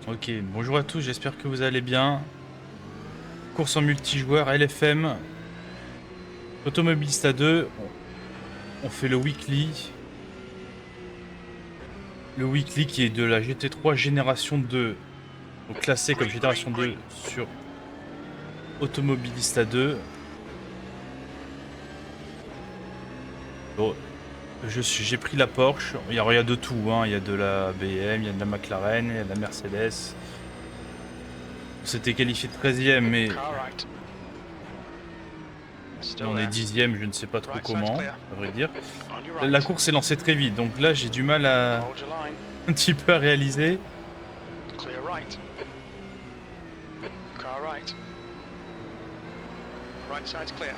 Ok, bonjour à tous, j'espère que vous allez bien. Course en multijoueur LFM. Automobilista 2. On fait le weekly. Le weekly qui est de la GT3 Génération 2. Donc classé comme Génération 2 sur Automobilista 2. Bon, j'ai pris la Porsche. Il y a de tout, hein. Il y a de la BM, il y a de la McLaren, il y a de la Mercedes. On s'était qualifié 13e, mais on est 10e, je ne sais pas trop comment, à vrai dire. La course est lancée très vite, donc là j'ai du mal à un petit peu à réaliser.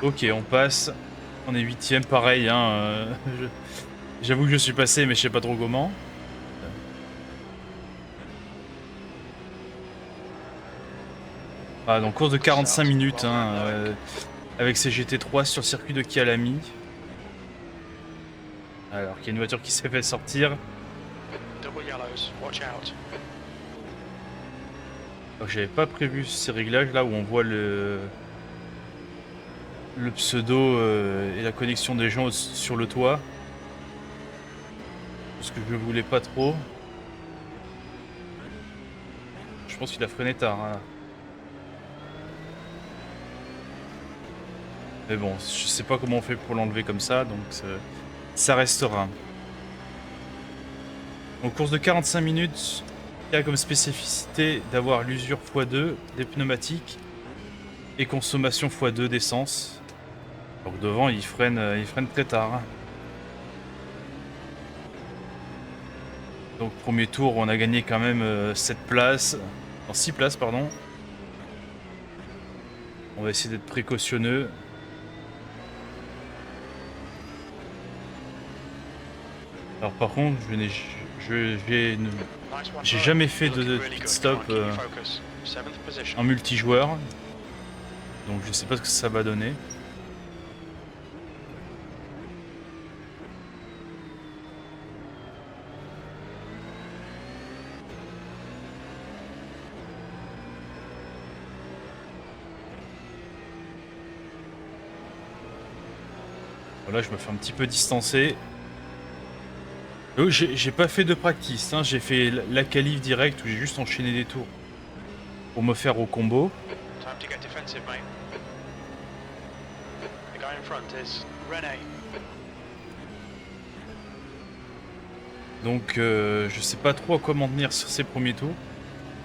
Ok, on passe. On est 8e, pareil. Hein, j'avoue que je suis passé, mais je sais pas trop comment. Ah, donc course de 45 minutes, hein, avec ces GT3 sur le circuit de Kyalami. Alors qu'il y a une voiture qui s'est fait sortir. J'avais pas prévu ces réglages là où on voit le pseudo et la connexion des gens sur le toit. Parce que je voulais pas trop. Je pense qu'il a freiné tard. Hein. Mais bon, je sais pas comment on fait pour l'enlever comme ça, donc ça restera. Donc course de 45 minutes, qui a comme spécificité d'avoir l'usure x2 des pneumatiques et consommation x2 d'essence. Donc devant, il freine très tard. Donc premier tour, on a gagné quand même 7 places, non 6 places pardon. On va essayer d'être précautionneux. Alors par contre, j'ai jamais fait de pit stop en multijoueur, donc je sais pas ce que ça va donner. Voilà, je me fais un petit peu distancer. J'ai pas fait de practice, hein. J'ai fait la qualif direct où j'ai juste enchaîné des tours pour me faire au combo. Donc je sais pas trop à quoi m'en tenir sur ces premiers tours.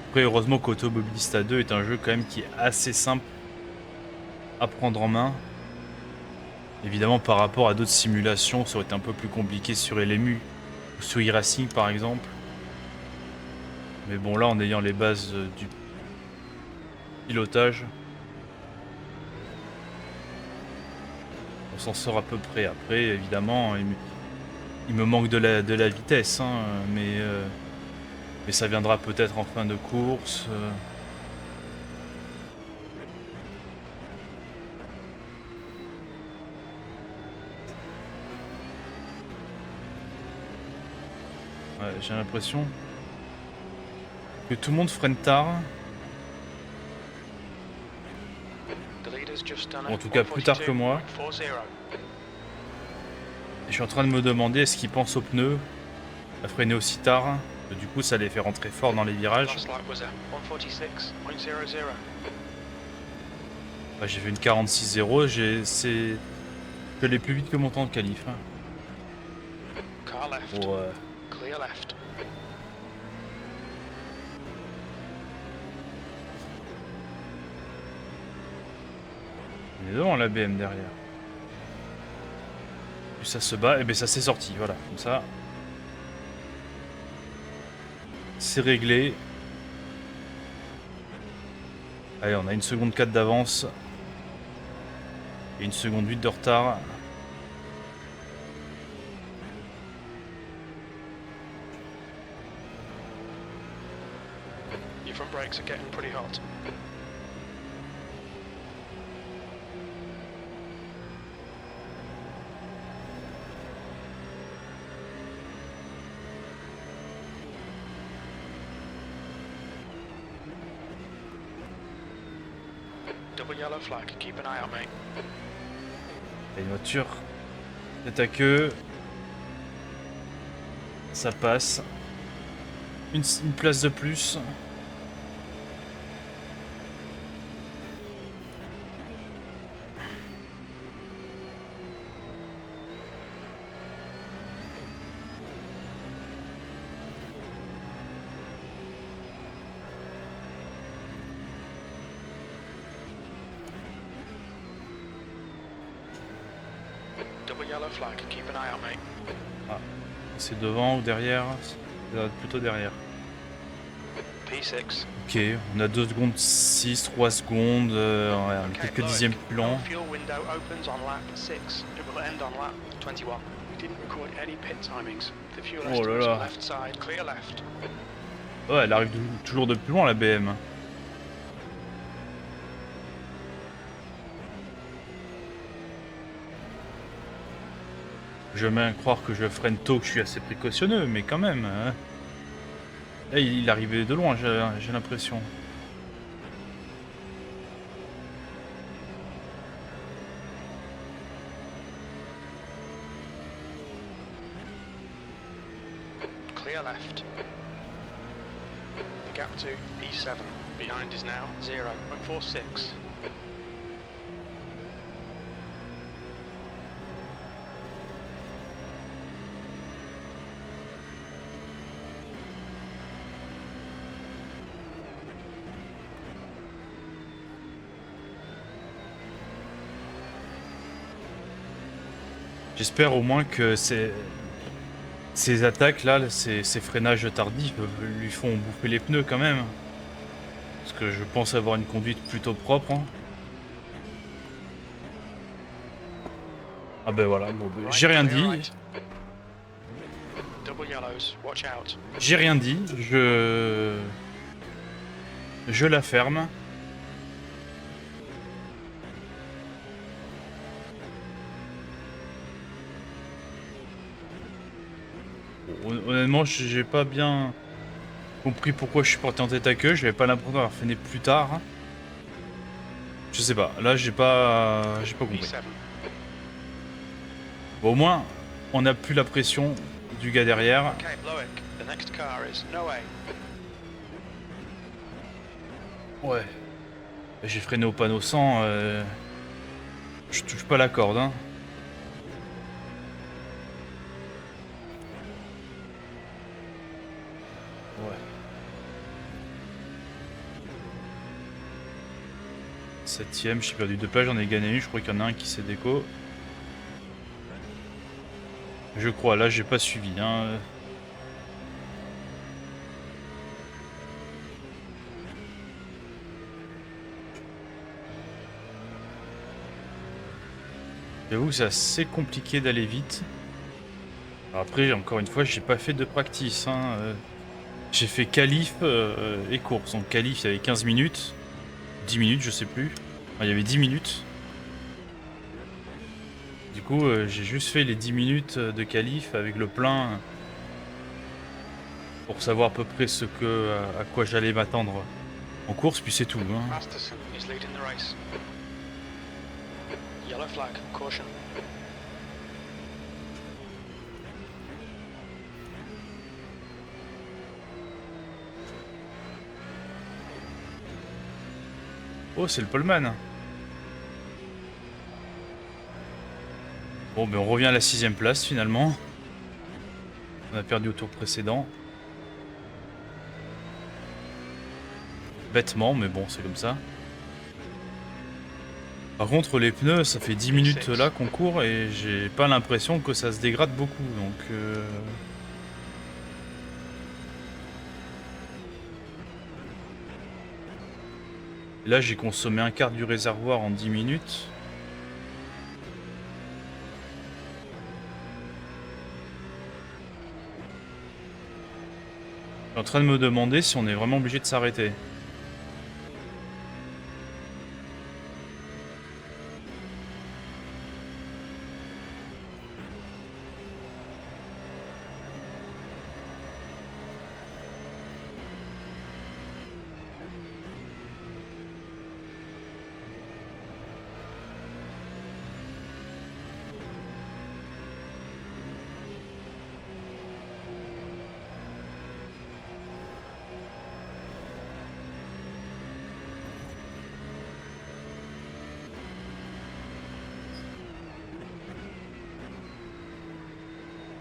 Après heureusement qu'Automobilista 2 est un jeu quand même qui est assez simple à prendre en main. Évidemment par rapport à d'autres simulations ça aurait été un peu plus compliqué sur LMU ou sur e-Racing par exemple. Mais bon là en ayant les bases du pilotage, on s'en sort à peu près. Après évidemment il me manque de la vitesse, hein, mais ça viendra peut-être en fin de course. Ouais, j'ai l'impression que tout le monde freine tard. Bon, en tout cas plus tard que moi. Et je suis en train de me demander est-ce qu'ils pensent aux pneus à freiner aussi tard. Du coup ça les fait rentrer fort dans les virages. Bah, j'ai fait une 46-0, je l'ai plus vite que mon temps de qualif. Hein. Bon, on est devant la BM derrière. Puis ça se bat, et bien ça s'est sorti, voilà, comme ça. C'est réglé. Allez, on a 1 seconde 4 d'avance. Et 1 seconde 8 de retard. Double yellow flag. Keep an eye out, mate. Il y a une voiture. Tête à queue. Ça passe. Une place de plus. Double yellow flag. Keep an eye out, mate. C'est devant ou derrière? Plutôt derrière. P6. Ok, on a 2 secondes 6, 3 secondes, ouais, quelques dixièmes plus lents. Fuel window opens on lap 6. It will end on lap 21. We didn't record any pit timings. The fuel Oh là estimates là. are left side, clear left. Ouais, elle arrive toujours de plus loin la BM. Je veux bien croire que je freine tôt, que je suis assez précautionneux, mais quand même. Hein. Là, il arrivait de loin, j'ai l'impression. Clear left. The gap to E7 behind is now 0.46. J'espère au moins que ces attaques là, ces freinages tardifs lui font bouffer les pneus quand même. Parce que je pense avoir une conduite plutôt propre. Hein. Ah ben voilà, bon, j'ai rien dit. J'ai rien dit, je la ferme. Honnêtement, j'ai pas bien compris pourquoi je suis porté en tête à queue. J'avais pas l'impression d'avoir freiné plus tard. Hein. Je sais pas. Là, j'ai pas compris. Bon, au moins, on n'a plus la pression du gars derrière. Ouais. J'ai freiné au panneau 100. Je touche pas la corde. Hein. Ouais. 7ème, j'ai perdu 2 plages, j'en ai gagné une. Je crois qu'il y en a un qui s'est déco. Je crois, là j'ai pas suivi. Hein. J'avoue que c'est assez compliqué d'aller vite. Alors après, encore une fois, j'ai pas fait de practice. Hein. J'ai fait qualif et course. Donc qualif, il y avait 15 minutes. 10 minutes, je sais plus. Enfin, il y avait 10 minutes. Du coup, j'ai juste fait les 10 minutes de qualif avec le plein pour savoir à peu près à quoi j'allais m'attendre en course, puis c'est tout. Hein. Oh, c'est le poleman. Bon, ben on revient à la 6ème place finalement. On a perdu au tour précédent. Bêtement, mais bon, c'est comme ça. Par contre, les pneus, ça fait 10 minutes là qu'on court et j'ai pas l'impression que ça se dégrade beaucoup. Donc, là, j'ai consommé un quart du réservoir en 10 minutes. Je suis en train de me demander si on est vraiment obligé de s'arrêter.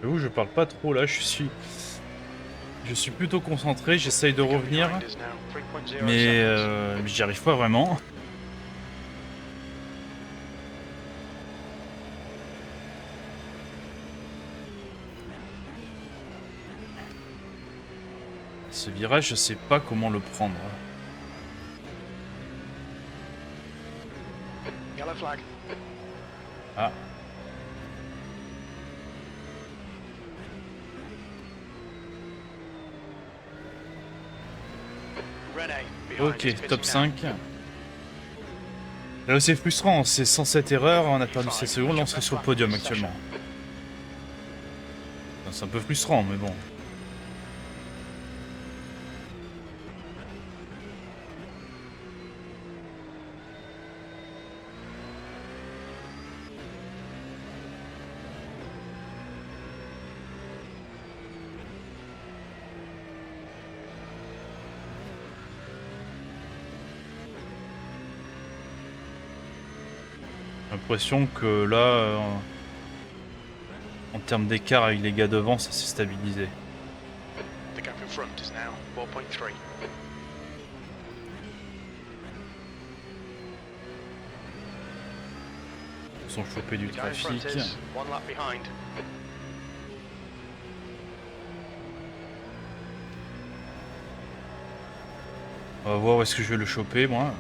J'avoue, je parle pas trop là, je suis plutôt concentré, j'essaye de revenir, Behind us now, 3.0 mais seconds. j'y arrive pas vraiment. Ce virage, je sais pas comment le prendre. Yellow flag. Ah, René, behind ok, us, pitching top now. 5. Là, c'est frustrant, c'est sans cette erreur, on a perdu 16 secondes, là on serait sur le podium actuellement. Enfin, c'est un peu frustrant, mais bon. J'ai l'impression que là, en termes d'écart avec les gars devant, ça s'est stabilisé. The gap in front is now 4.3. Ils sont chopés du The guy in front trafic. is 1 lap behind. On va voir où est-ce que je vais le choper, moi.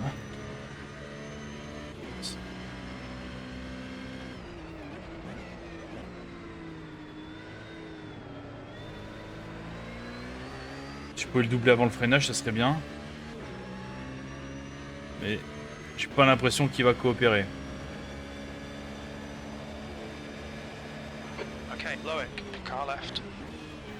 Si je pouvais le doubler avant le freinage, ça serait bien. Mais j'ai pas l'impression qu'il va coopérer. Okay, Loic, car left.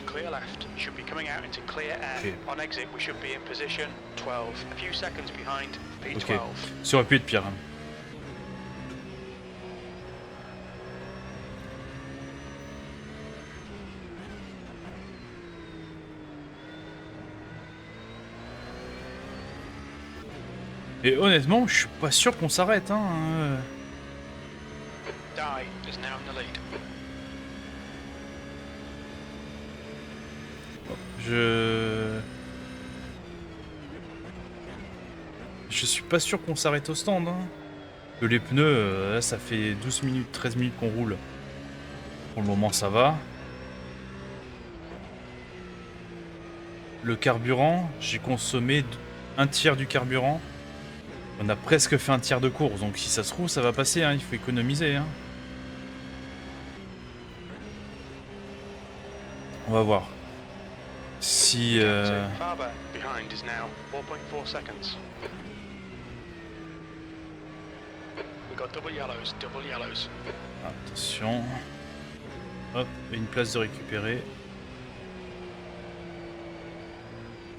Clear left. Should be coming out into clear air. Okay. On exit, we should be in position 12. A few seconds behind P12. Ok, ça aurait pu être pire. Et honnêtement, je suis pas sûr qu'on s'arrête. Hein. Dye is now in the lead. Je suis pas sûr qu'on s'arrête au stand. Hein. Que les pneus, là, ça fait 12 minutes, 13 minutes qu'on roule. Pour le moment, ça va. Le carburant, j'ai consommé un tiers du carburant. On a presque fait un tiers de course, donc si ça se trouve, ça va passer, hein, il faut économiser. Hein. On va voir. Si... Faber behind is now 4.4 seconds. We got double yellows, double yellows. Attention. Hop, une place de récupérer.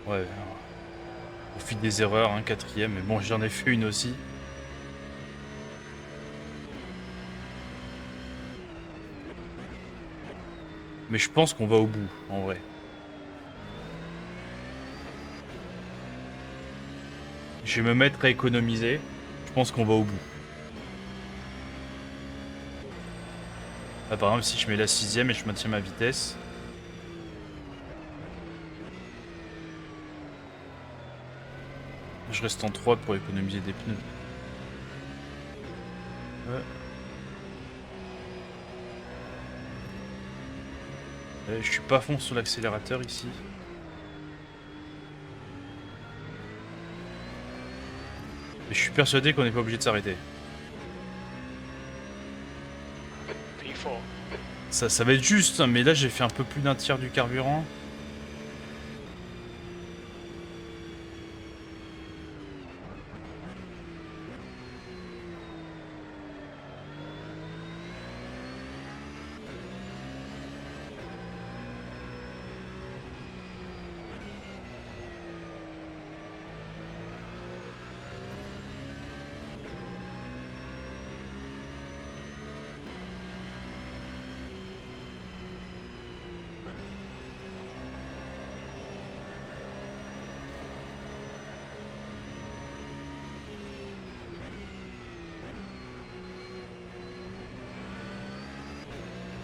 Ouais. Au fil des erreurs, hein, quatrième, mais bon, j'en ai fait une aussi. Mais je pense qu'on va au bout, en vrai. Je vais me mettre à économiser. Je pense qu'on va au bout. Là, par exemple, si je mets la 6ème et je maintiens ma vitesse. Je reste en 3 pour économiser des pneus. Je suis pas à fond sur l'accélérateur ici. Et je suis persuadé qu'on n'est pas obligé de s'arrêter. P4. Ça va être juste, hein, mais là j'ai fait un peu plus d'un tiers du carburant.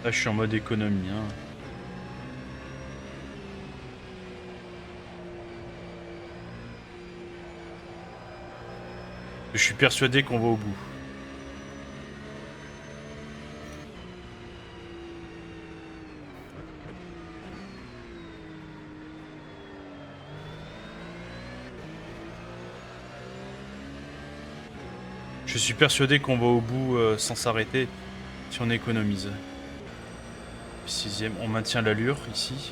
Là je suis en mode économie. Hein. Je suis persuadé qu'on va au bout. Je suis persuadé qu'on va au bout sans s'arrêter si on économise. 6ème, on maintient l'allure ici.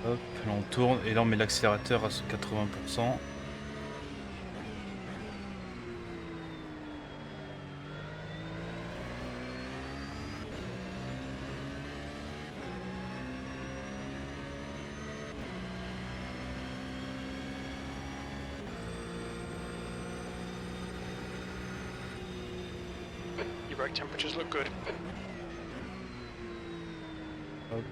Hop, là on tourne et là on met l'accélérateur à 80%. Your brake temperatures look good. Hop.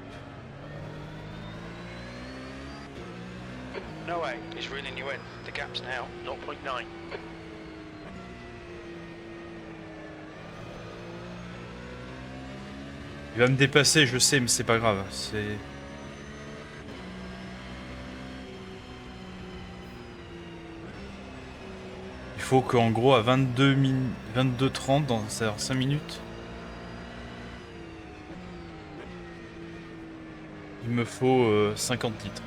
No way, he's reeling you in. The gap's now 0.9. Il va me dépasser, je sais, mais c'est pas grave. Il faut qu'en gros à 22h30 dans 5 minutes, il me faut 50 litres.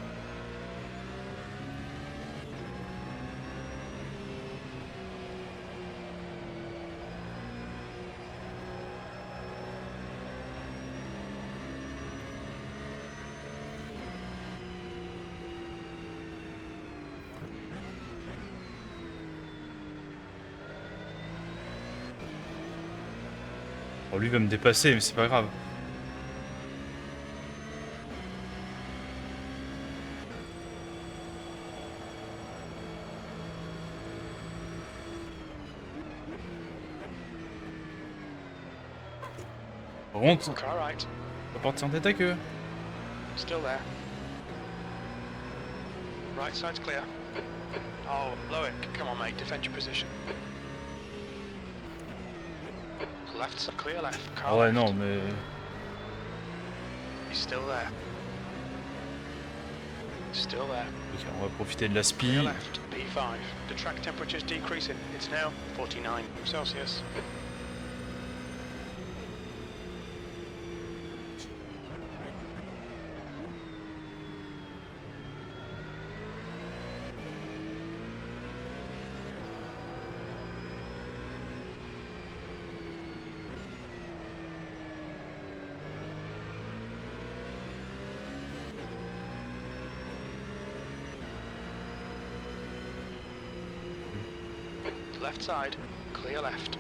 Bon, lui va me dépasser, mais c'est pas grave. Par contre, Okay, all right. on va partir en tête à queue. Still there. Right side's clear. Oh, Loic, come on mate, defend your position. Left side clear left. Car Ah ouais, left. non, mais... He's still there. Still there. Ok, on va profiter de la Clear spi. left, P5. The track temperature's decreasing. It's now 49 Celsius. Left side, clear left.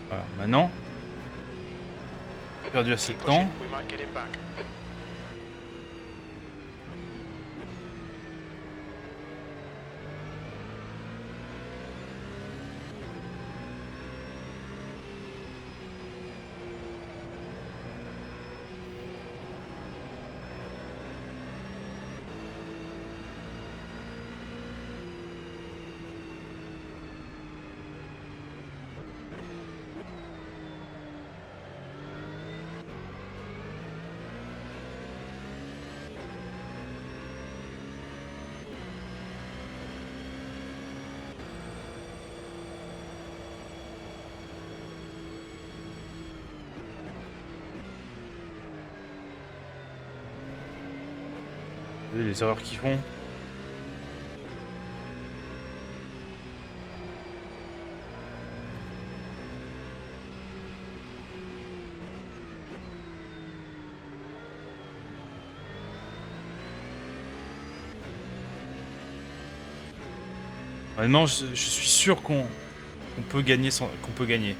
Voilà, maintenant... J'ai perdu assez de Keep temps. pushing, we might get him back. Vous voyez les erreurs qu'ils font. Maintenant, je suis sûr qu'on peut gagner qu'on peut gagner.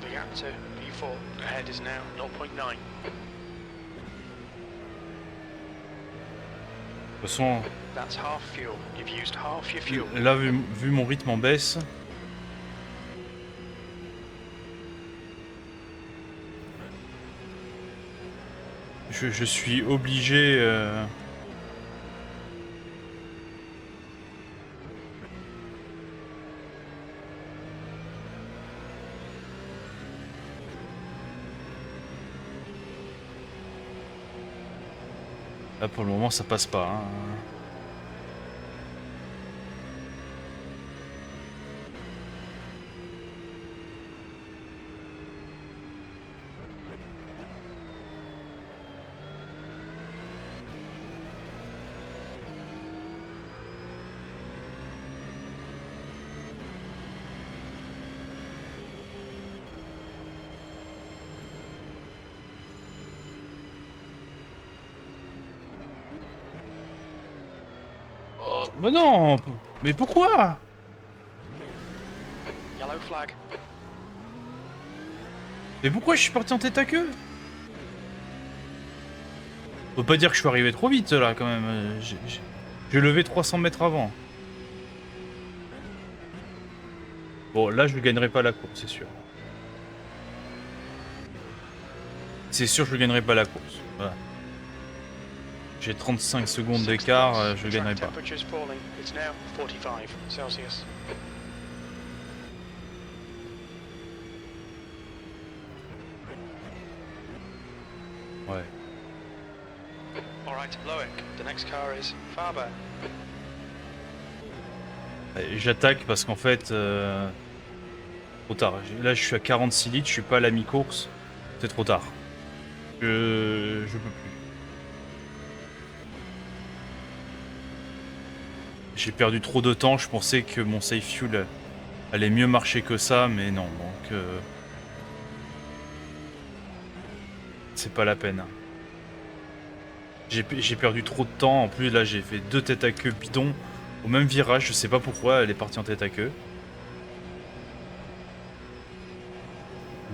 The gap to P4 ahead is now 0.9. De toute façon, That's half fuel. You've used half your fuel. là, vu mon rythme en baisse, je suis obligé... Là pour le moment ça passe pas. Hein. Mais non! Mais pourquoi? Yellow flag. Mais pourquoi je suis parti en tête à queue? Faut pas dire que je suis arrivé trop vite là quand même. J'ai levé 300 mètres avant. Bon là je gagnerai pas la course, c'est sûr. C'est sûr que je gagnerai pas la course. Voilà. J'ai 35 secondes d'écart, je gagnerai pas. Ouais. J'attaque parce qu'en fait... trop tard. Là je suis à 46 litres, je suis pas à la mi-course. C'est trop tard. Je peux plus. J'ai perdu trop de temps, je pensais que mon safe fuel allait mieux marcher que ça, mais non, donc... c'est pas la peine. J'ai perdu trop de temps, en plus là j'ai fait 2 têtes à queue bidon au même virage, je sais pas pourquoi elle est partie en tête à queue.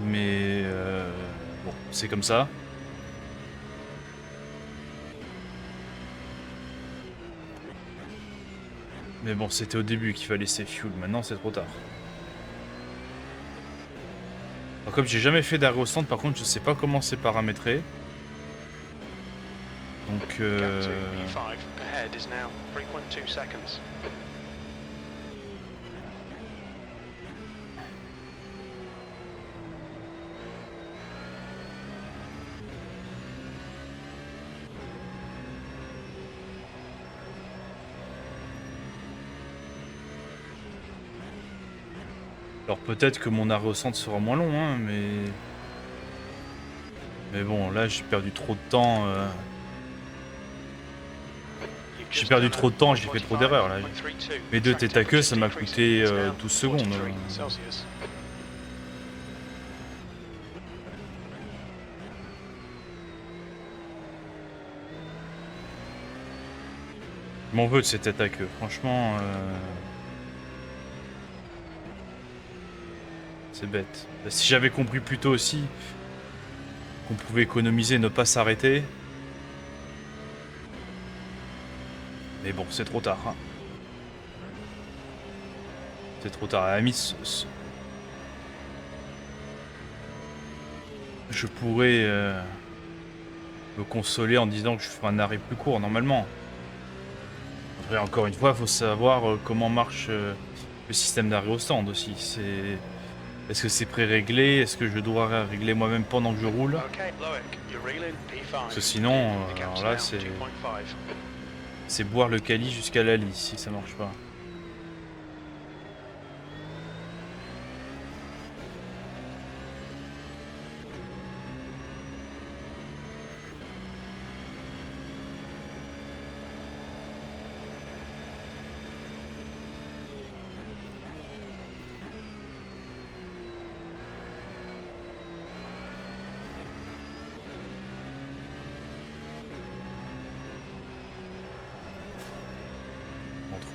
Mais bon, c'est comme ça. Mais bon, c'était au début qu'il fallait safe fuel, maintenant c'est trop tard. Alors, comme j'ai jamais fait d'arrêt au centre, par contre je sais pas comment c'est paramétré. Donc alors peut-être que mon arrêt au centre sera moins long, hein, mais bon, là j'ai perdu trop de temps. J'ai perdu trop de temps, j'ai fait trop d'erreurs là. Mes 2 têtes à queue, ça m'a coûté 12 secondes. Je m'en veux de ces têtes à queue, franchement. C'est bête. Si j'avais compris plus tôt aussi qu'on pouvait économiser, ne pas s'arrêter. Mais bon, c'est trop tard. Hein. C'est trop tard. À la limite, je pourrais me consoler en disant que je ferai un arrêt plus court normalement. Après, encore une fois, il faut savoir comment marche le système d'arrêt au stand aussi. Est-ce que c'est pré-réglé? Est-ce que je dois régler moi-même pendant que je roule? Parce que sinon, alors là, c'est boire le cali jusqu'à la lie si ça marche pas.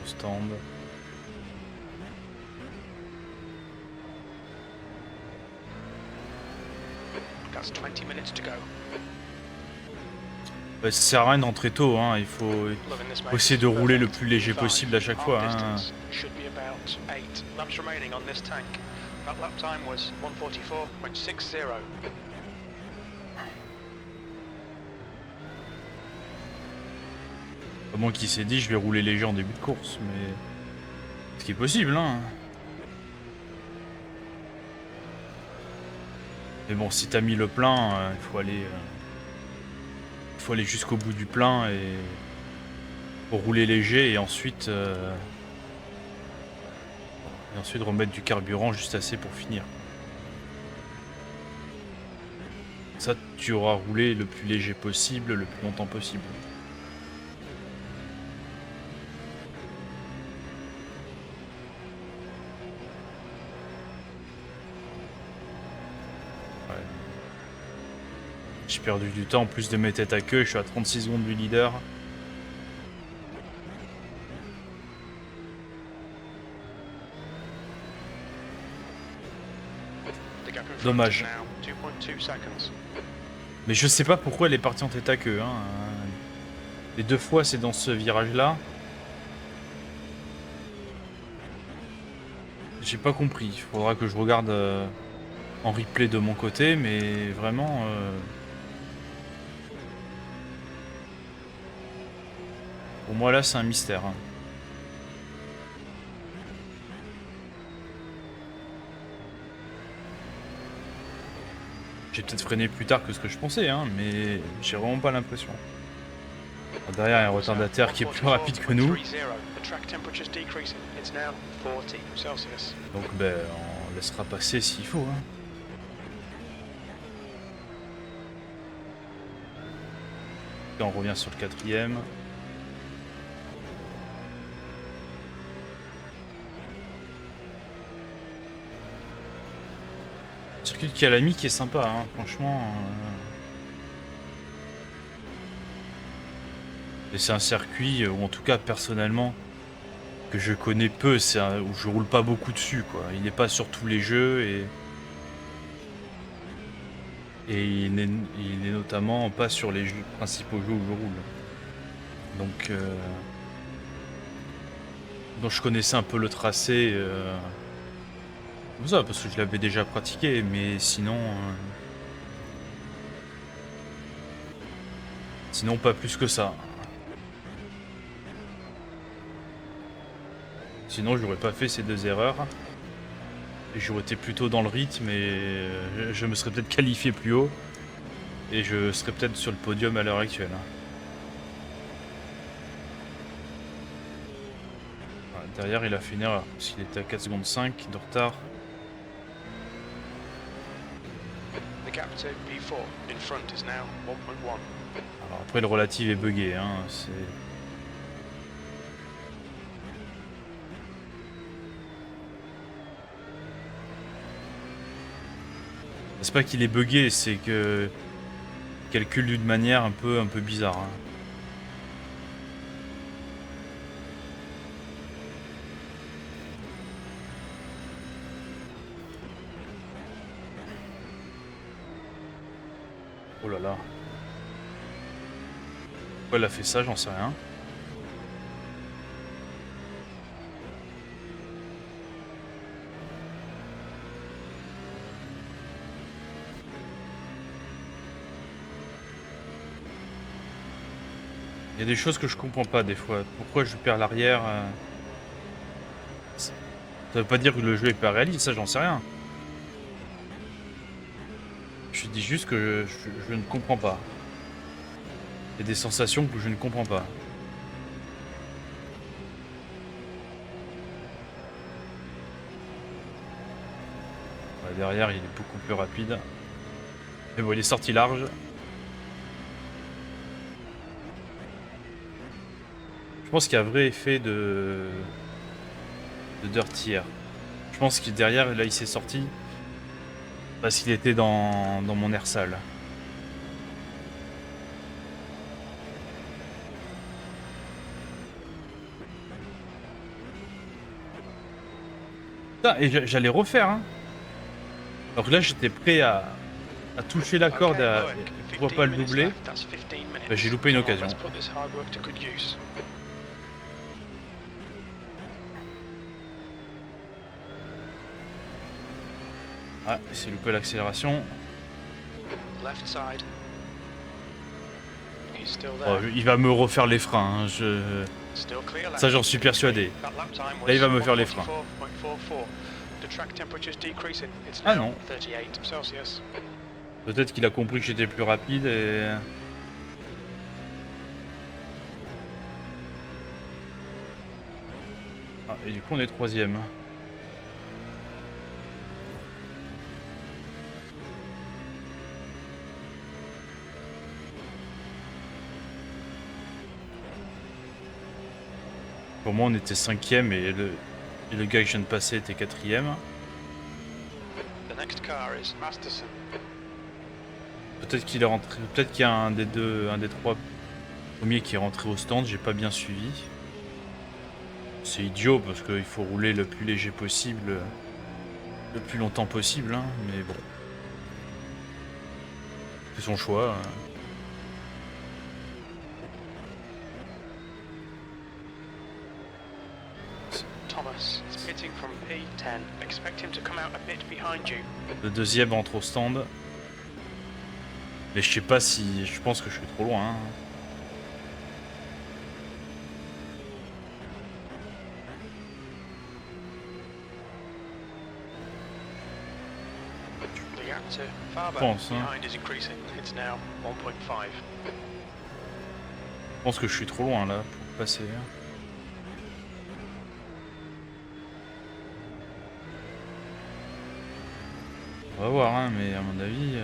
Stand. Ça sert à rien d'entrer tôt, hein. Il faut essayer de rouler le plus léger possible à chaque fois. Hein. Comment qu'il s'est dit je vais rouler léger en début de course, mais ce qui est possible, hein. Mais bon, si t'as mis le plein, il faut aller jusqu'au bout du plein et pour rouler léger et ensuite remettre du carburant juste assez pour finir. Ça, tu auras roulé le plus léger possible, le plus longtemps possible. Ouais. J'ai perdu du temps en plus de mes têtes à queue, je suis à 36 secondes du leader. The gap in front Dommage. is now 2.2 seconds. Mais je sais pas pourquoi elle est partie en tête à queue. Hein. Les deux fois, c'est dans ce virage-là. J'ai pas compris. Il faudra que je regarde en replay de mon côté, mais vraiment... Pour moi, là, c'est un mystère. Hein. J'ai peut-être freiné plus tard que ce que je pensais, hein, mais j'ai vraiment pas l'impression. Derrière, il y a un retardataire qui est plus rapide que nous. Donc, ben, on laissera passer s'il faut. Hein. Là, on revient sur le 4ème. Circuit de Calamy qui est sympa, hein, franchement. Et c'est un circuit, ou en tout cas personnellement, que je connais peu, où je roule pas beaucoup dessus, quoi. Il n'est pas sur tous les jeux et il est notamment pas sur les principaux jeux où je roule. Donc je connaissais un peu le tracé. Comme ça, parce que je l'avais déjà pratiqué, mais sinon... Sinon pas plus que ça. Sinon j'aurais pas fait ces deux erreurs. Et j'aurais été plutôt dans le rythme et je me serais peut-être qualifié plus haut. Et je serais peut-être sur le podium à l'heure actuelle. Voilà, derrière il a fait une erreur, parce qu'il était à 4 secondes 5 de retard. Alors après le relatif est buggé, hein, c'est pas qu'il est buggé, c'est que il calcule d'une manière un peu bizarre. Hein. Oh là là. Pourquoi elle a fait ça, j'en sais rien. Il y a des choses que je comprends pas des fois. Pourquoi je perds l'arrière Ça veut pas dire que le jeu est pas réaliste, ça j'en sais rien. Je dis juste que je ne comprends pas. Il y a des sensations que je ne comprends pas. Ouais, derrière il est beaucoup plus rapide. Mais bon, il est sorti large. Je pense qu'il y a un vrai effet de Dirty Air. Je pense que derrière, là, il s'est sorti parce qu'il était dans mon air sale. Putain, et j'allais refaire, hein. Alors que là, j'étais prêt à toucher la corde et pourquoi pas le doubler. Bah, j'ai loupé une occasion. Ah, c'est loupé l'accélération. he's still Oh, there. il va me refaire les freins, hein, Still clear, ça j'en suis persuadé. That lap time Là, il va was me faire les freins. 144.44. The track temperature's decreasing. It's Ah now non. 38 Celsius. Peut-être qu'il a compris que j'étais plus rapide et... Ah, et du coup on est 3ème. Pour moi on était 5ème et le gars que je viens de passer était 4ème. The next car is Masterson. Peut-être qu'il est rentré, peut-être qu'il y a un des 3 premiers qui est rentré au stand, j'ai pas bien suivi. C'est idiot parce qu'il faut rouler le plus léger possible, le plus longtemps possible, hein, mais bon. C'est son choix. Thomas is pitting from P10. Expect him to come out a bit behind you. Le deuxième entre au stand. Mais je sais pas si... Je pense que je suis trop loin. Hein. The gap to Faber pense, hein. behind is increasing. It's now 1.5. Je pense que je suis trop loin là pour passer. Hein. On va voir, hein, mais à mon avis...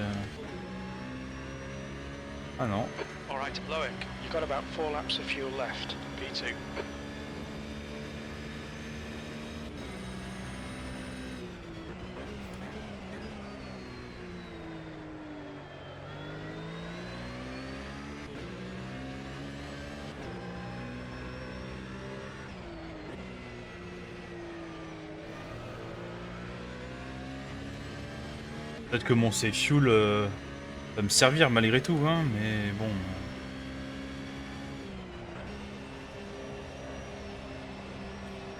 Ah non. Alright, Loic, you've got about 4 laps of fuel left. P2. Peut-être que mon safe fuel va me servir malgré tout, hein, mais bon...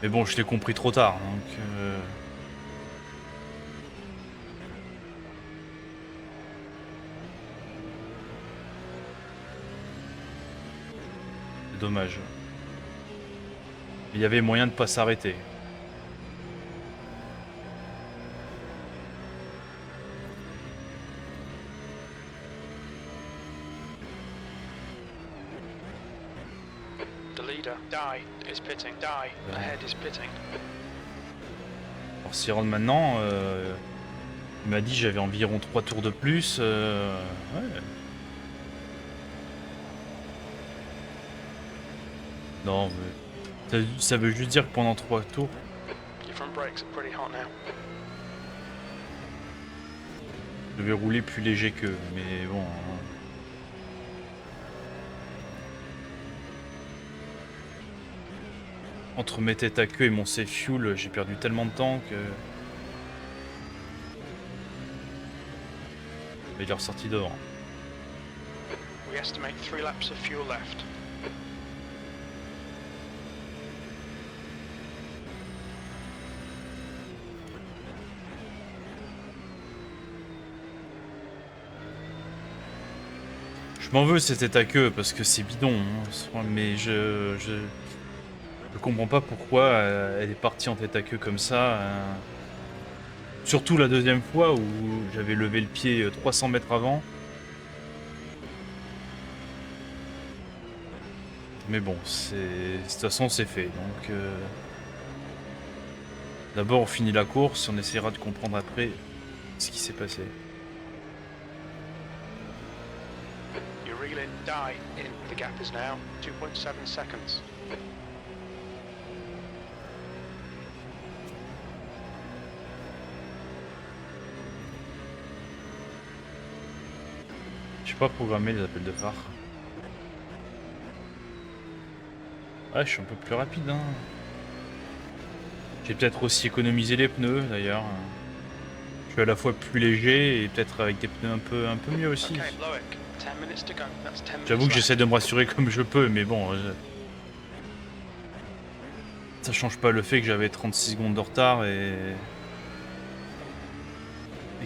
Mais bon, je l'ai compris trop tard, donc... C'est dommage. Il y avait moyen de pas s'arrêter. The leader, Die, is pitting. Die, ahead is pitting. Alors s'il rentre maintenant, il m'a dit que j'avais environ 3 tours de plus. Ouais. Non, mais ça veut juste dire que pendant 3 tours, Your front brakes are pretty hot now. je vais rouler plus léger qu'eux. Mais bon... hein. Entre mes têtes à queue et mon safe fuel, j'ai perdu tellement de temps que... Mais il est ressorti devant. We estimate 3 laps of fuel left. Je m'en veux cette tête à queue parce que c'est bidon, hein, mais je comprends pas pourquoi elle est partie en tête à queue comme ça. Surtout la deuxième fois où j'avais levé le pied 300 mètres avant. Mais bon, de toute façon c'est fait. Donc d'abord on finit la course, on essaiera de comprendre après ce qui s'est passé. You reel in, Die in. The gap is now 2.7 seconds. Je sais pas programmer les appels de phare. Ouais, je suis un peu plus rapide, hein. J'ai peut-être aussi économisé les pneus d'ailleurs. Je suis à la fois plus léger et peut-être avec des pneus un peu mieux aussi. Okay, Loic, 10 minutes to go. That's 10 minutes J'avoue que left. j'essaie de me rassurer comme je peux, mais bon... ça change pas le fait que j'avais 36 secondes de retard et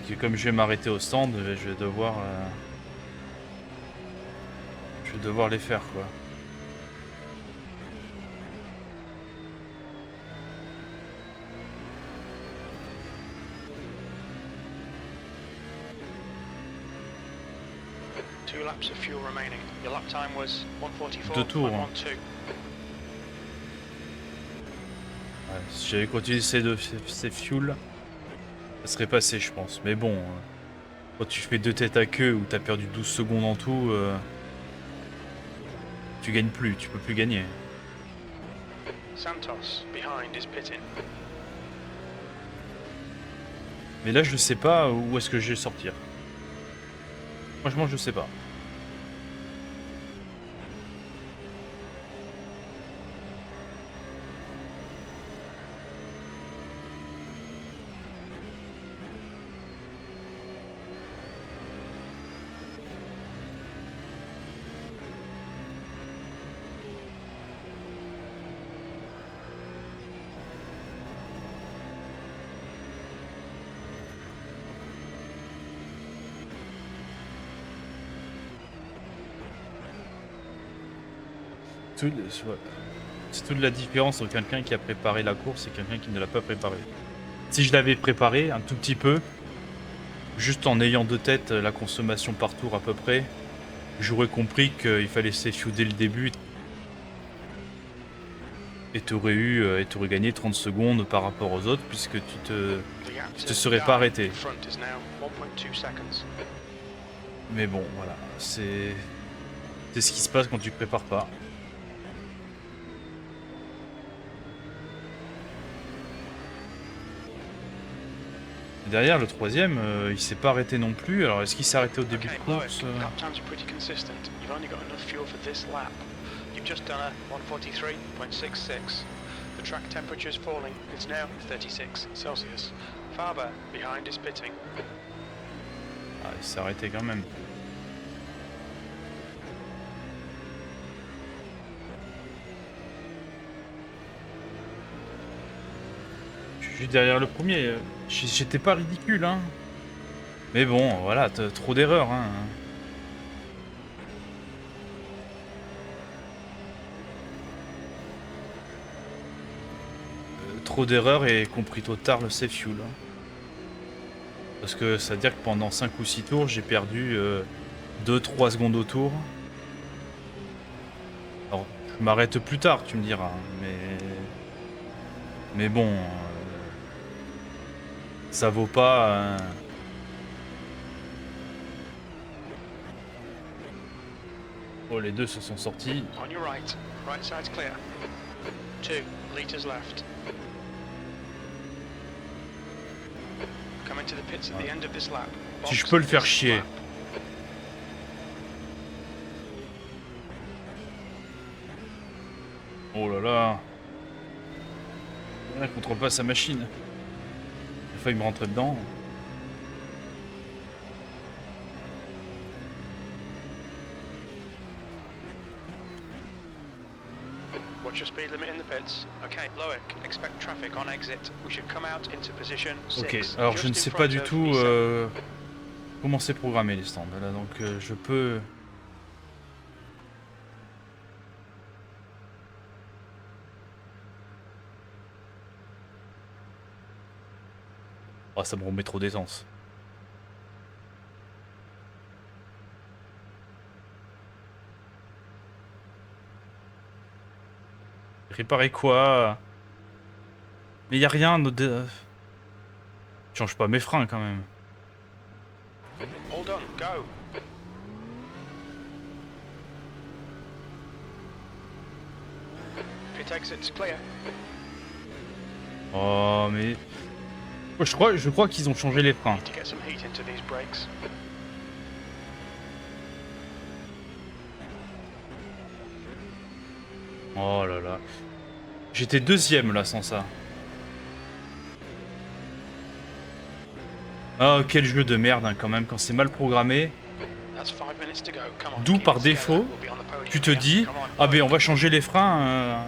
que comme je vais m'arrêter au stand, je vais devoir Je vais devoir les faire, quoi. Two laps of fuel remaining. Your lap time was 2 tours. Hein. 144.12. Ouais, si j'avais continué ces fuels, ça serait passé, je pense. Mais bon, quand tu fais 2 têtes à queue où t'as perdu 12 secondes en tout, tu gagnes plus, tu peux plus gagner. Santos behind is pitting. Mais là, je sais pas où est-ce que je vais sortir. Franchement, je sais pas. C'est toute la différence entre quelqu'un qui a préparé la course et quelqu'un qui ne l'a pas préparée. Si je l'avais préparé un tout petit peu, juste en ayant de tête la consommation par tour à peu près, j'aurais compris qu'il fallait s'effuder dès le début et t'aurais gagné 30 secondes par rapport aux autres puisque tu te serais pas arrêté. Mais bon, voilà, c'est ce qui se passe quand tu prépares pas. Derrière, le troisième, il s'est pas arrêté non plus. Alors, est-ce qu'il s'est arrêté au début de course You've just done a 143.66. The track temperature is falling. It's now 36 Celsius. Faber behind is pitting. Ah, il s'est arrêté quand même. Je suis juste derrière le premier. J'étais pas ridicule, hein. Mais bon, voilà, trop d'erreurs, hein. Trop d'erreurs et compris trop tard le safe fuel. Hein. Parce que ça veut dire que pendant 5 ou 6 tours, j'ai perdu 2-3 secondes au tour. Alors, je m'arrête plus tard, tu me diras. Hein, mais bon, ça vaut pas... Oh, les deux se sont sortis. On your right. Right side's clear. 2 liters left. Coming to the pits at the end of this lap. Si je peux le faire chier. Oh là là. Il contrôle pas sa machine. Il a failli me rentrer dedans. Watch your speed limit in the pits. Okay, Loic, expect traffic on exit. We should come out into position 6. Ok, alors je ne sais pas du tout comment c'est programmé les stands là, donc je peux... Oh, ça me remet trop d'essence. Réparer quoi? Mais y a rien de... Change pas mes freins quand même. Hold on, go. Pit exit's clear. Oh mais... Je crois qu'ils ont changé les freins. Need to get some heat into these brakes. Oh là là. J'étais deuxième là sans ça. Oh quel jeu de merde hein, quand même quand c'est mal programmé. D'où par défaut, tu te dis ah ben on va changer les freins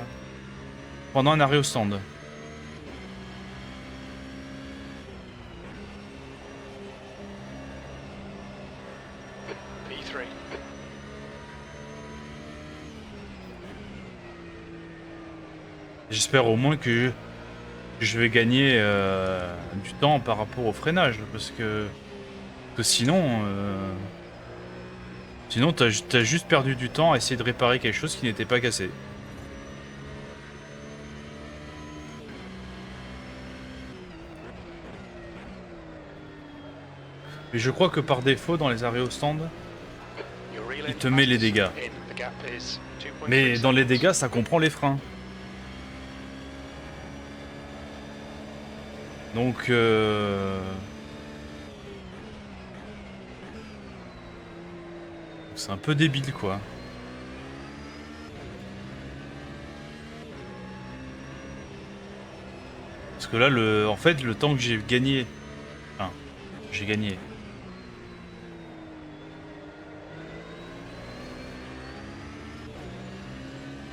pendant un arrêt au stand. J'espère au moins que je vais gagner du temps par rapport au freinage, parce que sinon t'as juste perdu du temps à essayer de réparer quelque chose qui n'était pas cassé. Et je crois que par défaut dans les arrêts au stand, il te met les dégâts. Mais dans les dégâts, ça comprend les freins. Donc c'est un peu débile quoi. Parce que là, en fait, le temps que j'ai gagné... Enfin, j'ai gagné.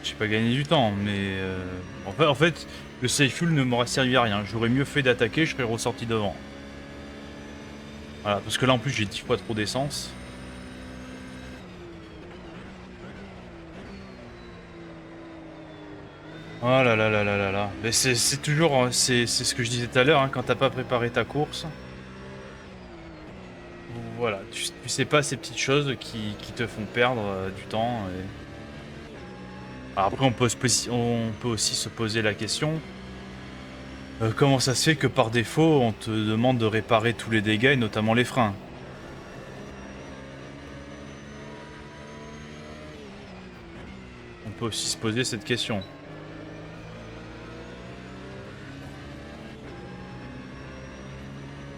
J'ai pas gagné du temps, mais... en fait, le safe fuel ne m'aurait servi à rien. J'aurais mieux fait d'attaquer, je serais ressorti devant. Voilà, parce que là, en plus, j'ai 10 fois trop d'essence. Oh là là là là là là. Mais c'est toujours... C'est ce que je disais tout à l'heure, hein, quand t'as pas préparé ta course. Voilà, tu sais pas ces petites choses qui te font perdre du temps. Alors après, on peut aussi se poser la question, comment ça se fait que par défaut, on te demande de réparer tous les dégâts, et notamment les freins? On peut aussi se poser cette question.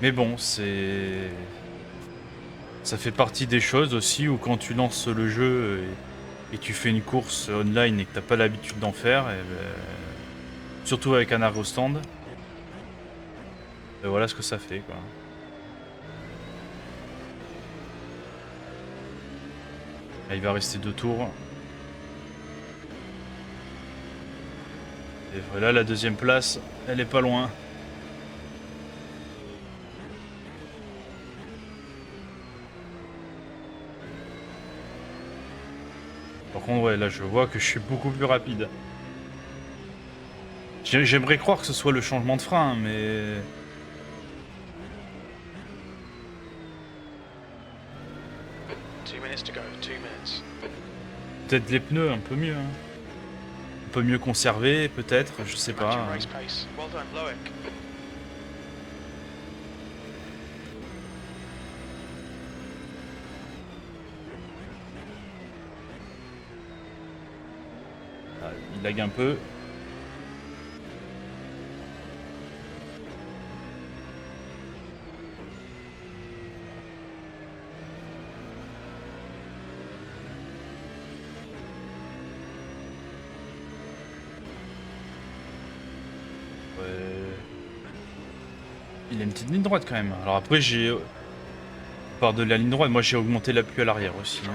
Mais bon, ça fait partie des choses aussi où quand tu lances le jeu et tu fais une course online et que t'as pas l'habitude d'en faire, et surtout avec un arrêt au stand, et voilà ce que ça fait quoi. Là, il va rester 2 tours. Et voilà, la deuxième place, elle est pas loin. Par contre, ouais, là, je vois que je suis beaucoup plus rapide. J'aimerais croire que ce soit le changement de frein, mais... Peut-être les pneus, un peu mieux. Hein. Un peu mieux conservés, peut-être, je sais pas. Hein. Ah, il lag un peu. Il a une petite ligne droite quand même. Alors après, on part de la ligne droite, moi j'ai augmenté l'appui à l'arrière aussi. Hein.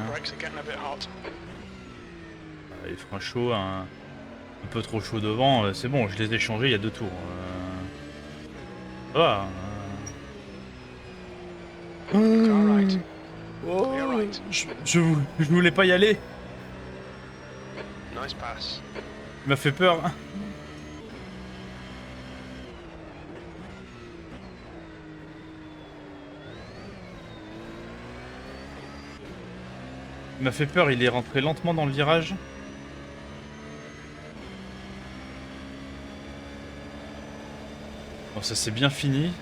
Les freins chauds, un peu trop chaud devant, c'est bon, je les ai changés il y a 2 tours. Ça va. Oh, je voulais pas y aller. Il m'a fait peur. Il m'a fait peur, il est rentré lentement dans le virage. Bon, ça c'est bien fini.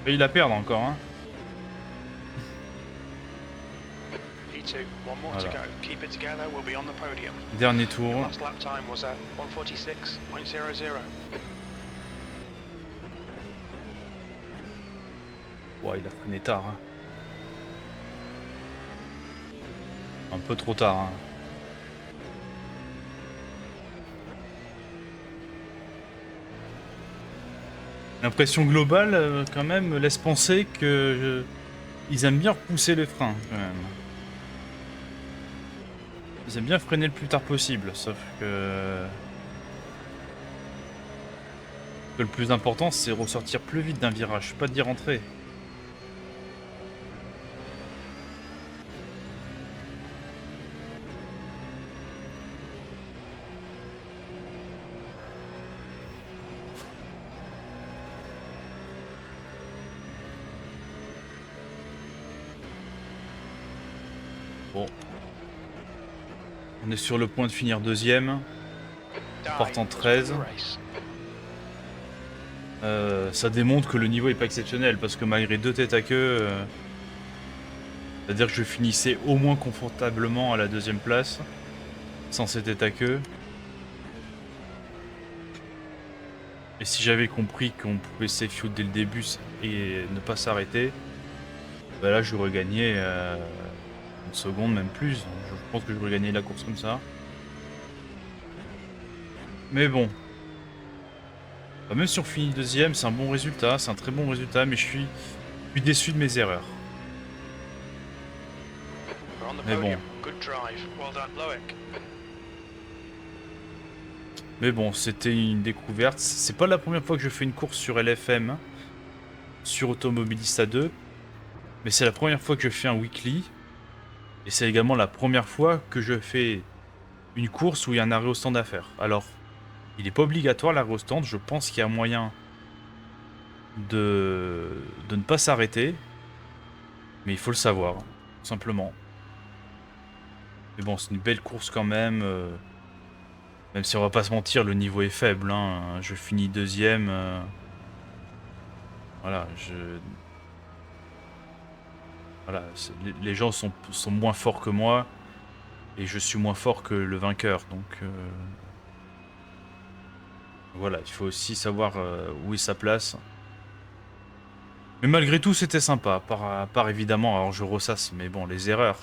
Et il a perdre encore, hein. Voilà. Dernier tour. Ouais, il a freiné tard. Hein. Un peu trop tard. Hein. L'impression globale, quand même, laisse penser que Ils aiment bien repousser les freins, quand même. Ils aiment bien freiner le plus tard possible, sauf que le plus important, c'est ressortir plus vite d'un virage, pas d'y rentrer. Bon. On est sur le point de finir deuxième. Portant 13. Ça démontre que le niveau est pas exceptionnel parce que malgré 2 têtes à queue, c'est-à-dire que je finissais au moins confortablement à la deuxième place sans ces têtes à queue. Et si j'avais compris qu'on pouvait safe shoot dès le début et ne pas s'arrêter, bah là j'aurais gagné une seconde, même plus. Je pense que j'aurais gagné la course comme ça. Mais bon. Bah, même si on finit deuxième, c'est un bon résultat, c'est un très bon résultat, mais je suis déçu de mes erreurs. Mais bon. Mais bon, c'était une découverte. C'est pas la première fois que je fais une course sur LFM, sur Automobilista 2, mais c'est la première fois que je fais un weekly. Et c'est également la première fois que je fais une course où il y a un arrêt au stand à faire. Alors, il n'est pas obligatoire l'arrêt au stand, je pense qu'il y a moyen de ne pas s'arrêter. Mais il faut le savoir, tout simplement. Mais bon, c'est une belle course quand même. Même si on va pas se mentir, le niveau est faible. Hein. Je finis deuxième. Voilà, voilà, les gens sont moins forts que moi. Et je suis moins fort que le vainqueur. Donc voilà, il faut aussi savoir où est sa place. Mais malgré tout, c'était sympa. À part évidemment, alors je ressasse, mais bon, les erreurs.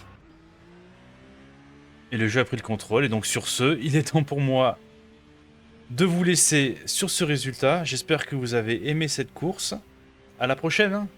Et le jeu a pris le contrôle. Et donc sur ce, il est temps pour moi de vous laisser sur ce résultat. J'espère que vous avez aimé cette course. À la prochaine.